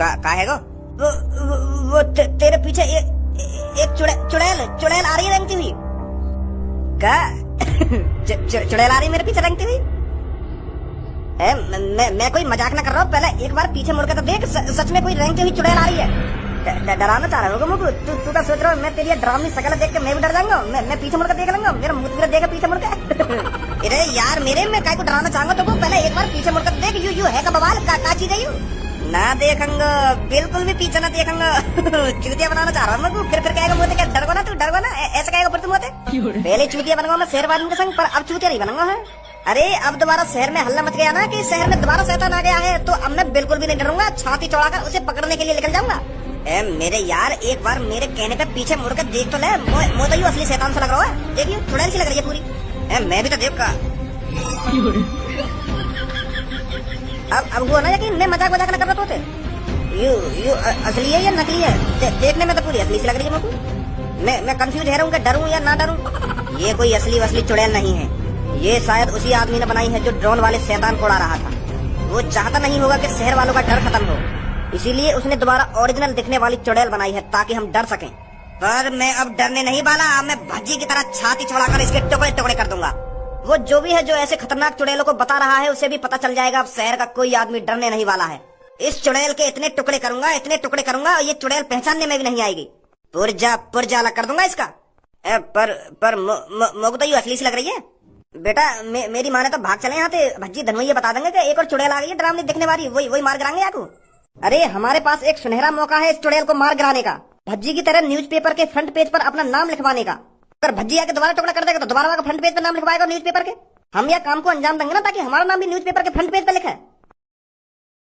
का है गो? वो तेरे पीछे एक चुड़ैल आ रही है रंगती हुई। का चुड़ैल आ रही है मेरे पीछे रंगती हुई? मैं कोई मजाक ना कर रहा हूँ। पहले एक बार पीछे मुड़कर तो देख, सच में कोई रंगती हुई चुड़ैल आ रही है। डराना चाह रहा होगा मुझको? तू क्या सोच रहा है मैं तेरी डरावनी शकल देख के मैं भी डर जाऊंगा? मैं पीछे मुड़कर देख लूंगा, मेरा मुंह देगा पीछे मुड़कर। अरे यार मेरे में काय को डराना चाहूंगा तो पहले एक बार पीछे मुड़कर देख। यू है का बवाल का चीज है यू? ना देखूंगा, बिल्कुल भी पीछे ना देखूंगा। चूतिया बनाना चाह रहा हूँ मैं। फिर कहेगा मुझे क्या डर गो ना, तू डर गो ना, ऐसा कहेगा फिर तुम होते। पहले चूतिया बनूंगा मैं शहर वालों के संग, पर अब चूतिया नहीं बनूंगा है। अरे अब दोबारा शहर में हल्ला मच गया ना कि शहर में दोबारा शैतान आ गया है, तो अब मैं बिल्कुल भी नहीं डरूंगा। छाती चौड़ाकर उसे पकड़ने के लिए निकल जाऊंगा। मेरे यार एक बार मेरे कहने पे पीछे मुड़कर देख तो ले। मुझे तो असली शैतान सा लग रहा है। देखिए चुड़ैल सी लग रही है पूरी। मैं भी तो देख का अब हुआ ना कि मैं मजाक ना कर रहा था। यू असली है या नकली है? देखने में तो पूरी असली सी लग रही है मुझको। मैं कंफ्यूज है रहूं कि डरूं या ना डरूं। ये कोई असली चुड़ैल नहीं है। ये शायद उसी आदमी ने बनाई है जो ड्रोन वाले शैतान को उड़ा रहा था। वो चाहता नहीं होगा कि शहर वालों का डर खत्म हो, इसीलिए उसने दोबारा ओरिजिनल दिखने वाली चुड़ैल बनाई है ताकि हम डर सकें। पर मैं अब डरने नहीं वाला। मैं भज्जी की तरह छाती छोड़ाकर इसके टुकड़े टुकड़े कर दूंगा। वो जो भी है जो ऐसे खतरनाक चुड़ैलों को बता रहा है, उसे भी पता चल जाएगा अब शहर का कोई आदमी डरने नहीं वाला है। इस चुड़ैल के इतने टुकड़े करूंगा ये चुड़ैल पहचानने में भी नहीं आएगी। पुरजा अलग कर दूंगा इसका। पर मोको तो ये असली सी लग रही है। बेटा मेरी माँ ने तो भाग चले यहाँ से। भज्जी धनवैया बता देंगे कि एक और चुड़ैल आ गई है डरावनी दिखने वाली, वही मार गिराएंगे आपको। अरे हमारे पास एक सुनहरा मौका है इस चुड़ैल को मार गिराने का, भज्जी की तरह न्यूज़पेपर के फ्रंट पेज पर अपना नाम लिखवाने का। अगर भज्जी आके दोबारा टुकड़ा कर देगा तो दोबारा फ्रंट पेज पर नाम लिखवाएगा न्यूज़पेपर के। हम यह काम को अंजाम देंगे ना ताकि हमारा नाम भी न्यूज़पेपर के फ्रंट पेज पर लिखे।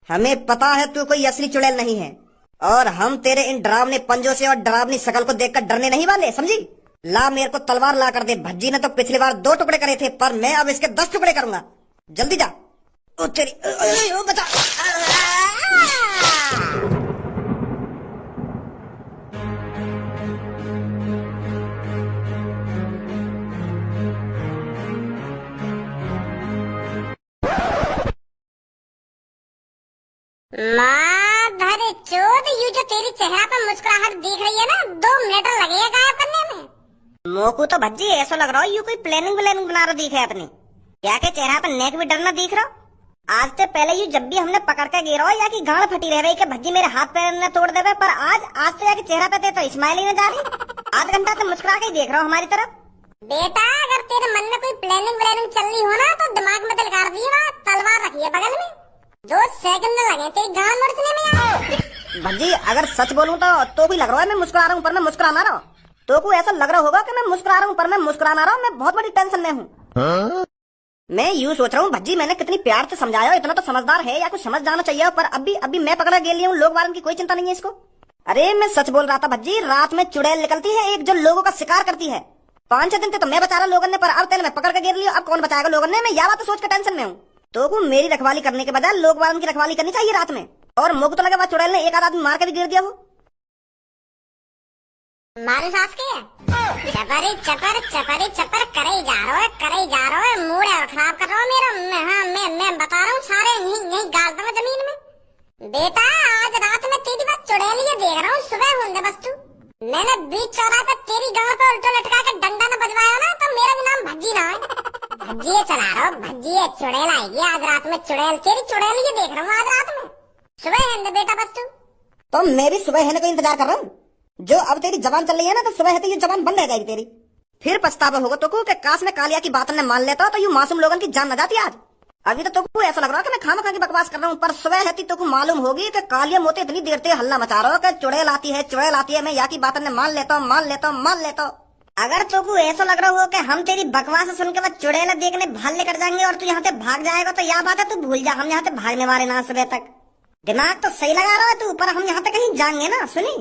हमें पता है तू कोई असली चुड़ैल नहीं है, और हम तेरे इन डरावने पंजों से और डरावनी शकल को देखकर डरने नहीं वाले, समझी? ला मेरे को तलवार ला कर दे। भज्जी ने तो पिछली बार 2 टुकड़े करे थे, पर मैं अब इसके 10 टुकड़े करूंगा। जल्दी जा। ओ तेरी बचा। माधर चोद, यू जो तेरी चेहरा पर मुस्कुराहट दिख रही है ना, 2 मिनट लगेगा गायब करने में। मोकू तो भज्जी ऐसा लग रहा है यू कोई प्लानिंग बना रहा दिख है अपनी। क्या के चेहरा पर नेक भी डरना दिख रहा। आज से पहले यू जब भी हमने पकड़ के गिरा या कि गाड़ फटी रह रही कि भज्जी मेरे हाथ पैर ने तोड़ देवे, पर आज तो यार चेहरा पे तो स्माइल ही न जा रही। आध घंटा से मुस्कुरा के देख रहा हूँ हमारी तरफ। बेटा अगर तेरे मन में कोई प्लानिंग चल रही हो ना, तो दिमाग में तलवार दिए, तलवार रखिए बगल में। 2 सेकंड लगे तेरी गांड मुड़ने में यार। भज्जी अगर सच बोलूं तो भी लग रहा है मैं मुस्कुरा रहा हूँ, पर मैं मुस्कुरा ना रहा हूँ। तो को ऐसा लग रहा होगा कि मैं मुस्कुरा रहा हूँ, पर मैं मुस्कुरा ना रहा हूँ। मैं बहुत बड़ी टेंशन में हूँ। मैं यूँ सोच रहा हूँ भज्जी मैंने कितनी प्यार से समझाया, इतना तो समझदार है या कुछ समझ जाना चाहिए, पर अभी मैं पकड़ा गेली हूँ। लोग वालों की कोई चिंता नहीं है इसको। अरे मैं सच बोल रहा था भज्जी। रात में चुड़ैल निकलती है एक जो लोगों का शिकार करती है। 5-6 दिन तो मैं बचा रहा लोगों ने, पर अब तेल मैं पकड़ के गिर लिया। अब कौन बचाएगा लोगों ने? मैं यह बात तो सोच कर टेंशन में हूँ। तो को मेरी रखवाली करने के बजाय लोग वालों की रखवाली करनी चाहिए रात में। और मुझको तो लगा चुड़ैल ने एक आध आदमी मार के भी गिर दिया। वो मारे सास के चपर करे ही जा रहा है। मूड है खराब कर रहा हूँ मेरा। मैं बता रहा हूँ सारे यही गाल दूंगा जमीन में। बेटा आज रात में तेरी बात चुड़ैल ही देख रहा हूँ। सुबह होंगे बस तू। मैंने बीच चौराहे पे तेरी गांव पे उल्टो लटका के डंडा न बजवाया ना, तो मेरा भी नाम भज्जी ना है। भज्जी चला रहा हूँ, भज्जी चुड़ैल आएगी आज रात में। चुड़ैल तेरी चुड़ैल ही देख रहा हूँ आज रात में। सुबह है बेटा बस तू। तो मैं भी सुबह है का इंतजार कर रहा हूँ। जो अब तेरी जबान चल रही है ना, तो सुबह है ये जबान बंद रह जाएगी तेरी। फिर पछतावा होगा तो को काश में कालिया की बात ने मान लेता तो यू मासूम लोगों की जान न जाती आज। अभी तो को ऐसा लग रहा है कि मैं खामा खा की बकवास कर रहा हूँ, पर सुबह है तो को मालूम होगी कि कालिया मोते इतनी देर से हल्ला मचा रहा हो कि चुड़ैल आती है। मैं या की बात ने मान लेता हूँ। अगर तो को ऐसा लग रहा हो कि हम तेरी बकवास सुन के बाद चुड़ैल देखने भाल लेकर जाएंगे और तू यहाँ से भाग जाएगा, तो यह बात है तू भूल जा। हम यहाँ से भागने वाले ना सुबह तक। दिमाग तो सही लगा रहा है तू, पर हम यहाँ तक कहीं जाएंगे ना। सुनी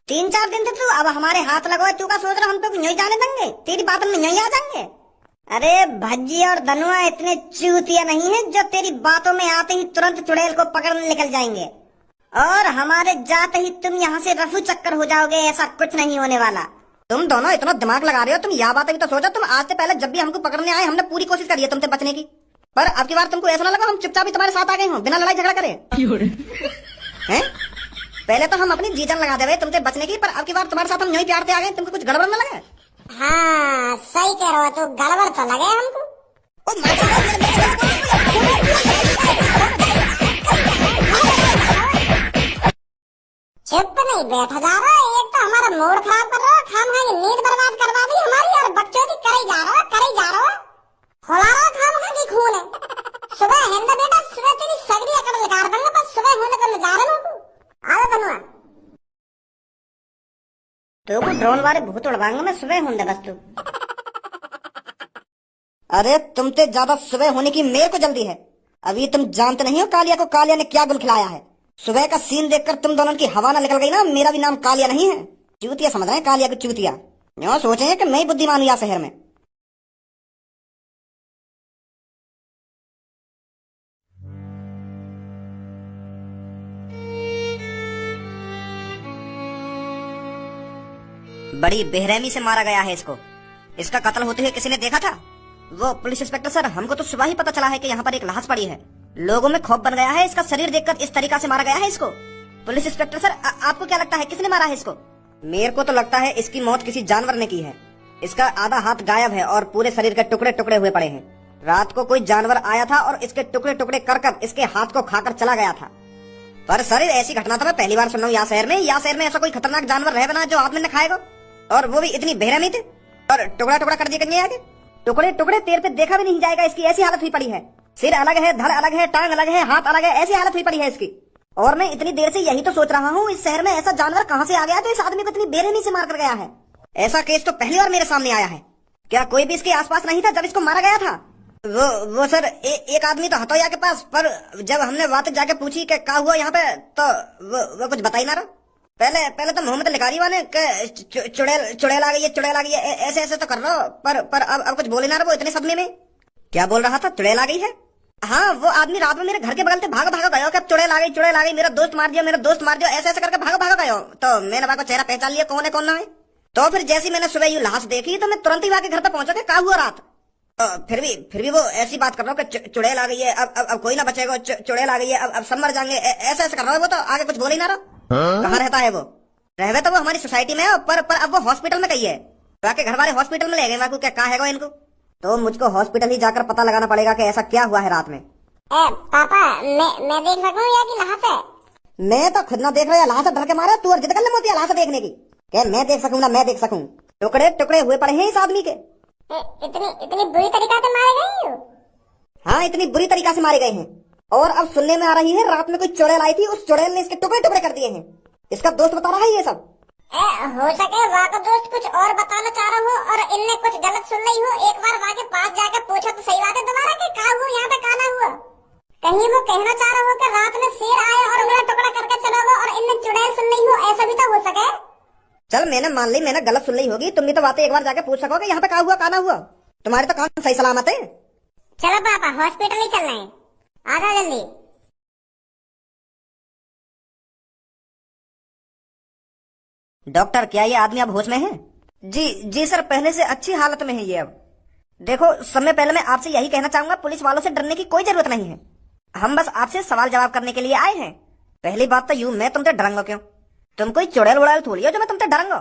3-4 दिन से तू अब हमारे हाथ लगो। तू का सोच रहा हम तो नहीं जाने देंगे? तेरी बात में नहीं आ जाएंगे। अरे भज्जी और धनुआ इतने चूतिया नहीं है जो तेरी बातों में आते ही तुरंत चुड़ैल को पकड़ने निकल जाएंगे, और हमारे जाते ही तुम यहाँ से रफू चक्कर हो जाओगे। ऐसा कुछ नहीं होने वाला। तुम दोनों इतना दिमाग लगा रहे हो। तुम यह बात अभी तो सोचो। तुम आज से पहले जब भी हमको पकड़ने आए हमने पूरी कोशिश करी है तुमसे बचने की, पर अब की बार तुमको ऐसा ना लगा हम चुपचाप ही तुम्हारे साथ आ गए हो बिना लड़ाई झगड़ा करे। हैं? पहले तो हम अपनी जी जान लगा दे तुमसे बचने की, पर अब की बार तुम्हारे साथ हम यही प्यार से आ गए, तुमको कुछ गड़बड़ न लगे? हाँ सही कह रहे हो, तो गड़बड़ तो लगे हमको। ओ चुप नहीं बैठा जा रहा है, एक तो हमारा मूड खराब कर रहा है, खाम खा की नींद बर्बाद करवा दी हमारी, और बच्चों की करे जा रहा हो खुला रहा खाम खा की खून है। सुबह हिंद बेटा, सुबह तेरी सगड़ी अकड़ निकाल दूंगा, बस सुबह होने को नजारे को आजा धनुआ। तो को ड्रोन वाले भूत उड़वाऊंगा मैं सुबह होने बस तू। अरे तुमसे ज्यादा सुबह होने की मेरे को जल्दी है। अभी तुम जानते नहीं हो कालिया को कालिया ने क्या गुल खिलाया है। सुबह का सीन देखकर तुम दोनों की हवा ना निकल गई ना, मेरा भी नाम कालिया नहीं है। चूतिया समझ रहे हैं, कालिया को चूतिया। यूं सोचे कि मैं बुद्धिमान हूं यहाँ शहर में। बड़ी बेरहमी से मारा गया है इसको। इसका कत्ल होते हुए किसी ने देखा था? वो पुलिस इंस्पेक्टर सर, हमको तो सुबह ही पता चला है कि यहाँ पर एक लाश पड़ी है। लोगों में खौफ बन गया है, इसका शरीर देखकर इस तरीका से मारा गया है इसको। पुलिस इंस्पेक्टर सर, आपको क्या लगता है किसने मारा है इसको? मेरे को तो लगता है इसकी मौत किसी जानवर ने की है। इसका आधा हाथ गायब है और पूरे शरीर के टुकड़े टुकड़े हुए पड़े हैं। रात को कोई जानवर आया था और इसके टुकड़े टुकड़े कर इसके हाथ को खाकर चला गया था। पर सर ऐसी घटना तो मैं पहली बार सुन रहा हूँ यहाँ शहर में ऐसा कोई खतरनाक जानवर रहे बना जो आदमी ने खाएगा, और वो भी इतनी बेरहमी थे। और टुकड़ा टुकड़ा कर दिया आगे, टुकड़े टुकड़े तेर पे देखा भी नहीं जाएगा। इसकी ऐसी हालत हुई पड़ी है, सिर अलग है, धड़ अलग है, टांग अलग है, हाथ अलग है, ऐसी हालत हुई पड़ी है इसकी। और मैं इतनी देर से यही तो सोच रहा हूँ, इस शहर में ऐसा जानवर कहाँ से आ गया जो इस आदमी को इतनी बेरहमी से मार कर गया है। ऐसा केस तो पहली बार मेरे सामने आया है। क्या कोई भी इसके आसपास नहीं था जब इसको मारा गया था? वो सर एक आदमी तो हथौया के पास, पर जब हमने बात जाके पूछी कि क्या हुआ यहाँ पे, तो वो कुछ बता ही ना रहा। पहले तो मोहम्मद लिखारी वाले चुड़ैल आ गई है, ऐसे तो कर रहा हो, पर अब कुछ बोले ना रहा। वो इतने सदमे में क्या बोल रहा था, चुड़ैल आ गई है? हाँ, वो आदमी रात में मेरे घर के बगल से भागा गया कि चुड़ैल आ गई, मेरा दोस्त मार दिया, ऐसे करके भागा गया। तो मैंने वहां को चेहरा पहचान लिया कौन है कौन ना है। तो फिर जैसी मैंने सुबह ये लाश देखी तो मैं तुरंत ही वहां के घर पे पहुंचा कि क्या हुआ रात। फिर भी वो ऐसी बात कर रहा हूँ कि चुड़ैल आ गई है, अब कोई ना बचेगा, चुड़ैल आ गई है, अब सब मर जाएंगे, ऐसे कर रहा है। वो तो आगे कुछ बोल ही ना रहा। कहाँ रहता है वो? रहवे तो वो हमारी सोसाइटी में है, पर अब वो हॉस्पिटल में गई है। बाकी घर वाले हॉस्पिटल में ले गए। क्या है इनको? तो मुझको हॉस्पिटल ही जाकर पता लगाना पड़ेगा कि ऐसा क्या हुआ है रात में। पापा मैं देख सकूं या कि लाश है? मैं तो खुद ना देख रहा, लाश डर के मारा तू, और जिद कर ले मोती लाश देखने की। क्या मैं देख सकूं ना मैं देख सकूं? टुकड़े टुकड़े हुए पड़े हैं इस आदमी के। इतनी बुरी तरीका से मारे गए हो? हाँ, इतनी बुरी तरीका से मारे गए हैं। और अब सुनने में आ रही है रात में कोई चुड़ैल आई थी, उस चुड़ैल ने इसके टुकड़े टुकड़े कर दिए हैं। इसका दोस्त बता रहा है ये सब। हो सके वहाँ का दोस्त कुछ और बताना चाह रहा हो और इनने कुछ गलत सुन ली हो। एक बार वहाँ के पास जाकर पूछो तो सही बात है दोबारा कि क्या हुआ यहाँ पे, काना हुआ। कहीं वो कहना चाह रहा हो कि रात में शेर आया और उंगला टुकड़ा करके चला गया और इनने चुड़ैल सुन ली हो, ऐसा भी तो हो सके। चल मैंने मान ली, मैंने गलत सुन ली होगी। तुम भी तो बातें एक बार जाके पूछ सकोगे यहाँ पे क्या हुआ काना हुआ। तुम्हारे तो कान सही सलामत है। चलो पापा हॉस्पिटल ही चल रहे हैं, आ जाओ जल्दी। डॉक्टर, क्या ये आदमी अब होश में है? जी सर, पहले से अच्छी हालत में है ये। अब देखो, समय पहले मैं आपसे यही कहना चाहूंगा, पुलिस वालों से डरने की कोई जरूरत नहीं है। हम बस आपसे सवाल जवाब करने के लिए आए हैं। पहली बात तो यूं, मैं तुमसे डरूंगा क्यों? तुम कोई चुड़ैल उड़ैल थोड़ी हो जो मैं तुमसे डरूंगा।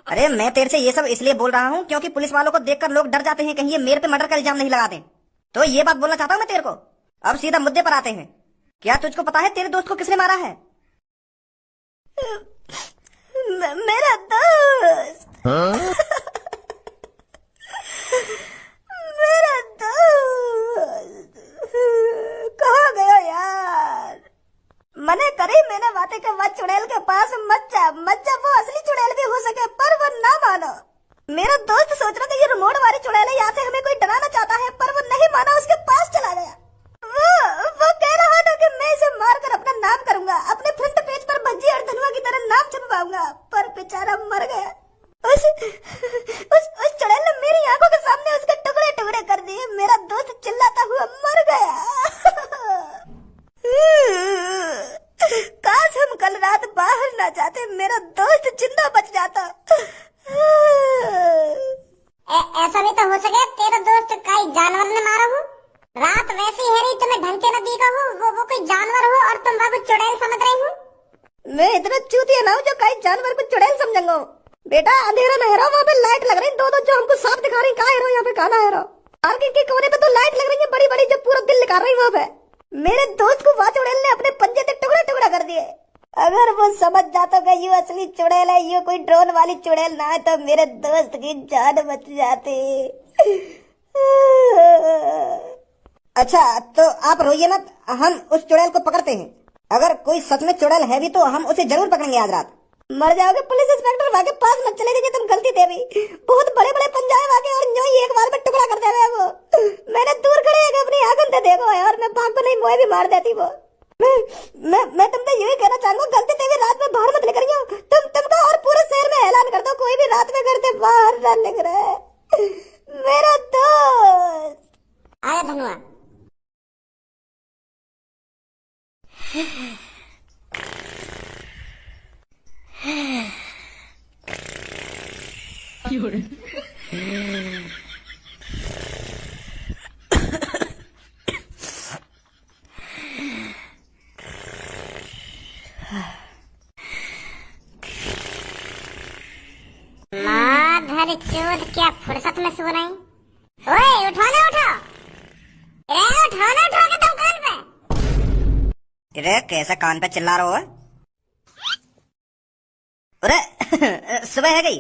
अरे मैं तेरे से ये सब इसलिए बोल रहा हूँ क्योंकि पुलिस वालों को देखकर लोग डर जाते हैं, कहीं ये मेरे पे मर्डर का इल्जाम नहीं लगा दें। तो ये बात बोलना चाहता हूँ मैं तेरे को। अब सीधा मुद्दे पर आते हैं। क्या तुझको पता है तेरे दोस्त को किसने मारा है? मेरा दोस्त। मेरा दोस्त कहाँ गया यार? मने करे मैंने बातें के बाद चुड़ैल के पास मत जा, वो असली चुड़ैल भी हो सके, पर वो ना मानो। मेरा दोस्त सोच रहा था ये रिमोट वाली चुड़ैल है, यहाँ से हमें कोई डराना चाहता है, पर वो नहीं माना, उसके पास चला गया। वो कह रहा था कि मैं इसे मारकर अपना नाम करूंगा, अपने फ्रंट पेज पर भज्जी और धनुआ की तरह नाम छपवाऊंगा, पर बेचारा मर गया। उस चुड़ैल ने मेरी आंखों के सामने उसके टुकड़े टुकड़े कर दिए। मेरा दोस्त चिल्लाता हुआ मर गया। काश हम कल रात बाहर ना जाते, मेरा दोस्त जिंदा बच जाता। ऐसा भी तो हो सके तेरा दोस्त कोई जानवर ने मारा हो। रात वैसी है रही, तुम्हें ढंग से न दिखा हो, वो कोई जानवर हो और तुम बाबू चुड़ैल समझ रहे हो। मैं इतना चूतिया ना हूँ जो कई जानवर को चुड़ैल समझूंगा। बेटा अंधेरा में हेरो, वहाँ पे लाइट लग रही दो जो हमको साफ दिखा रही। कहाँ हेरो यहाँ पे, कहाँ हेरो? पार्किंग के कोने पे तो लाइट लग रही है बड़ी बड़ी, जो पूरा दिल निकाल रही वहाँ पे। मेरे दोस्त को वहाँ चुड़ैल ने अपने पंजे से टुकड़ा टुकड़ा कर दिए। अगर वो समझ जाता कि ये असली चुड़ैल है, ये कोई ड्रोन वाली चुड़ैल ना है, तो मेरे दोस्त की जान बच जाती। अच्छा तो आप रोइए मत, हम उस चुड़ैल को पकड़ते हैं। अगर कोई सच में चुड़ैल है भी तो हम उसे जरूर पकड़ेंगे आज रात। मर जाओगे पुलिस इंस्पेक्टर, वहाँ के पास मत चले जाइए, तुम गलती दे भी। बहुत बड़े बड़े पंजाए वहाँ के, और न्यों ही एक बार में टुकड़ा कर देगा वो। मैंने दूर खड़े होकर अपनी आंखों से देखो है, और मैं भाग को नहीं मोए भी मार देती वो। मैं तुमसे यही कहना चाहूंगा, गलती से भी रात में बाहर मत निकलियो। तुमको और पूरे शहर में ऐलान कर दो, कोई भी रात में घर से बाहर न निकले। मेरा दोस्त आया धनुआ। माधर चोद, क्या फुर्सत में सो रही? ओए उठो ना, उठो रे, उठो ना, उठो के तुम कान पे। अरे कैसा कान पे चिल्ला रहा हो? अरे सुबह है गई।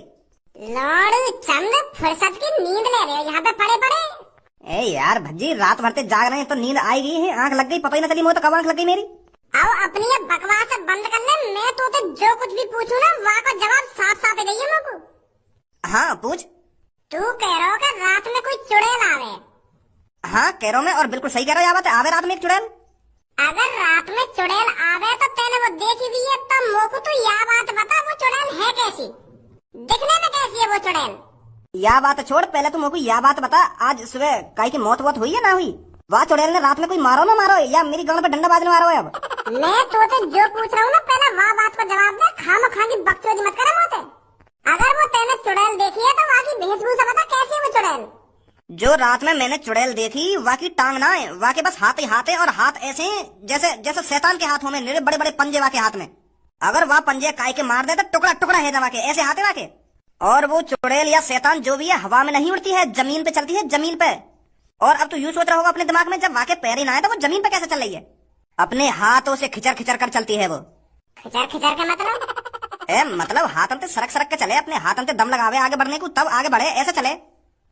लौड़ू चंद, फुर्सत की नींद ले रहे हो यहाँ पे पड़े पड़े? ए यार भज्जी, रात भर से जाग रहे हैं तो नींद आई गई है, आंख लग गई, पता ही ना चली मुझे तो कब आंख लग गई मेरी। आओ अपनी ये बकवास बंद कर ले। मैं तो जो कुछ भी पूछूं ना, वहाँ का जवाब साफ साफ दे दिए मेरे को। हाँ पूछ। तू कह रहा हो कि रात में कोई चुड़ैल आवे? हाँ कह रहा हूँ मैं, और बिल्कुल सही कह रहा है। आवे रात में एक चुड़ैल। अगर रात में चुड़ैल आवे तो तेने वो देखी हुई है, तो मोको तो यह बात बता, वो चुड़ैल है कैसी, दिखने में कैसी है वो चुड़ैल? या बात छोड़, पहले तुम मोको या बात बता, आज सुबह काई की मौत वोत हुई है ना हुई? वहाँ चुड़ैल ने रात में कोई मारो ना मारो, या मेरी गांव पे डंडा बाजने मारो है? अब मैं तो जो पूछ रहा हूँ ना, पहले वह बात को जवाब दे। खाम खा की बकचोदी मत कर मोते। अगर वो तेने चुड़ैल देखी है तो वहाँ की वेशभूषा बता, कैसी है वो चुड़ैल? जो रात में मैंने चुड़ैल देखी, वहाँ की टांग ना है, वहाँ के बस हाथ ही हाथ है, और हाथ ऐसे जैसे जैसे शैतान के हाथों में, मेरे बड़े बड़े पंजे वहाँ के हाथ में। अगर वह पंजे काई के मार दे तो टुकड़ा टुकड़ा है वहाँ के, ऐसे हाथ है वहाँ के। और वो चुड़ैल या शैतान जो भी है, हवा में नहीं उड़ती है, जमीन पे चलती है, जमीन पे। और अब तो यूं सोच रहा होगा अपने दिमाग में, जब वहाँ के पैर ही ना है तो वो जमीन पे कैसे चल रही है? अपने हाथों से खिचर खिचर कर चलती है वो। खिचर खिचर का मतलब? मतलब हाथों से सरक सरक के चले, अपने हाथों से दम लगावे आगे बढ़ने को, तब आगे बढ़े, ऐसे चले।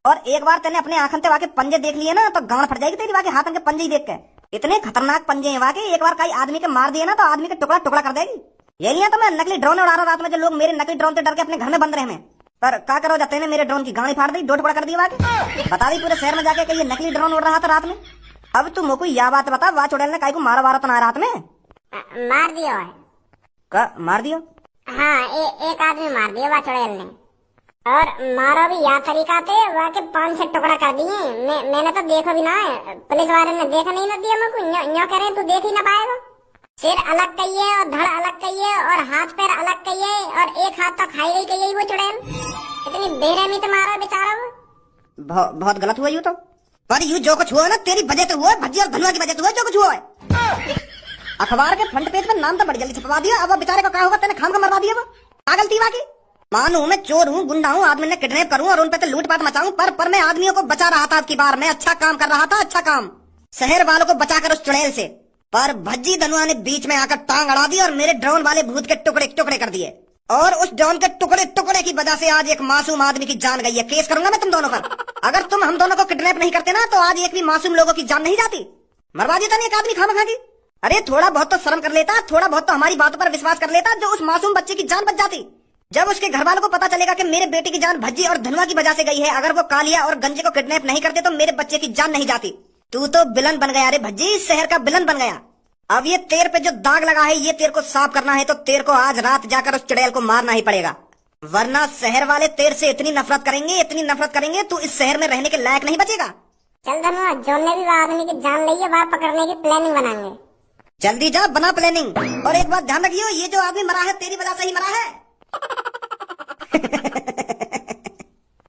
और एक बार तेने अपने आंखों से वहाँ के पंजे देख लिए ना, तो गांड फट जाएगी तेरी वहाँ के हाथों के पंजे ही देख के। इतने खतरनाक पंजे हैं वहाँ के, एक बार कई आदमी के मार दिए ना तो आदमी के टुकड़ा टुकड़ा कर देगी। ये नहीं है तो मैं नकली ड्रोन उड़ा रहा हूँ रात में, जो लोग मेरे नकली ड्रोन से डर के अपने घर में बंद रहे हैं। पर क्या करो, जाते ने मेरे ड्रोन की गाड़ी फाड़ दी, दो टुकड़ा कर दिया वहाँ के। बता दी पूरे शहर में जाके कि ये नकली ड्रोन उड़ रहा था रात में। अब तुम मोको यह बात बता, वहाँ चुड़ैल ने काई को मारा वारा तो ना रात में? मार दिया है। का मार दियो? हाँ, एक आदमी मार दिया वहाँ चुड़ैल ने, और मारो भी यह तरीका थे, वहाँ के 5-6 टुकड़ा कर दिए। मैंने तो देखो भी ना है, पुलिस वाले ने देखा नहीं ना दिया मेरे को। न्यों कह रहे तू देख ही ना पाएगा। सिर अलग कहिए, और धड़ अलग कहिए, और हाथ पैर अलग कहिए, और एक हाथ तो खाई गई कहिए वो चुड़ैल। इतनी बेरहमी तो मारा बेचारा वो। बहुत गलत हुआ यू तो। पर यू जो कुछ हुआ ना, तेरी वजह से हुआ, भज्जी और धनुआ की वजह से हुआ जो कुछ हुआ है। अखबार के फ्रंट पेज पे नाम तो बड़ी जल्दी छपवा दिया, अब वो बेचारे को क्या होगा, तेने खाम का मरवा दिया। वो पागल थी वाकी। मानू मैं चोर हूँ, गुंडा हूँ, आदमी ने किडनैप करूँ और उन पे लूटपाट मचाऊं, पर मैं आदमियों को बचा रहा था। आपकी बार मैं अच्छा काम कर रहा था, अच्छा काम, शहर वालों को बचाकर उस चुड़ैल से। पर भज्जी धनुआ ने बीच में आकर टांग अड़ा दी और मेरे ड्रोन वाले भूत के टुकड़े टुकड़े कर दिए। और उस ड्रोन के टुकड़े टुकड़े की वजह से आज एक मासूम आदमी की जान गई है। केस करूंगा मैं तुम दोनों पर। अगर तुम हम दोनों को किडनैप नहीं करते ना, तो आज एक भी मासूम लोगों की जान नहीं जाती। मरवा देता नहीं एक आदमी खामखा की। अरे थोड़ा बहुत तो शर्म कर लेता, थोड़ा बहुत तो हमारी बातों पर विश्वास कर लेता, जो उस मासूम बच्चे की जान बच जाती। जब उसके घर वालों को पता चलेगा कि मेरे बेटे की जान भज्जी और धनुआ की वजह से गई है, अगर वो कालिया और गंजे को किडनैप नहीं करते तो मेरे बच्चे की जान नहीं जाती। तू तो विलन बन गया रे भज्जी, इस शहर का विलन बन गया। अब ये तेर पे जो दाग लगा है, ये तेर को साफ करना है तो तेर को आज रात जाकर उस चुड़ैल को मारना ही पड़ेगा, वरना शहर वाले तेर से इतनी नफरत करेंगे, इतनी नफरत करेंगे, तू इस शहर में रहने के लायक नहीं बचेगा। चल धनुआ, जो ने भी आदमी की जान ली है, वहाँ पकड़ने की प्लानिंग बनाएंगे। जल्दी जा, बना प्लानिंग। और एक बात ध्यान रखियो, ये जो आदमी मरा है तेरी वजह से ही मरा है।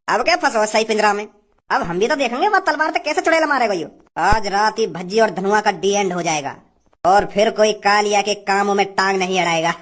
अब क्या फंसो सही पिंजरा में। अब हम भी तो देखेंगे वह तलवार से कैसे चुड़ैल मारेगा। यो आज रात ही भज्जी और धनुआ का डी एंड हो जाएगा, और फिर कोई कालिया के कामों में टांग नहीं अड़ाएगा।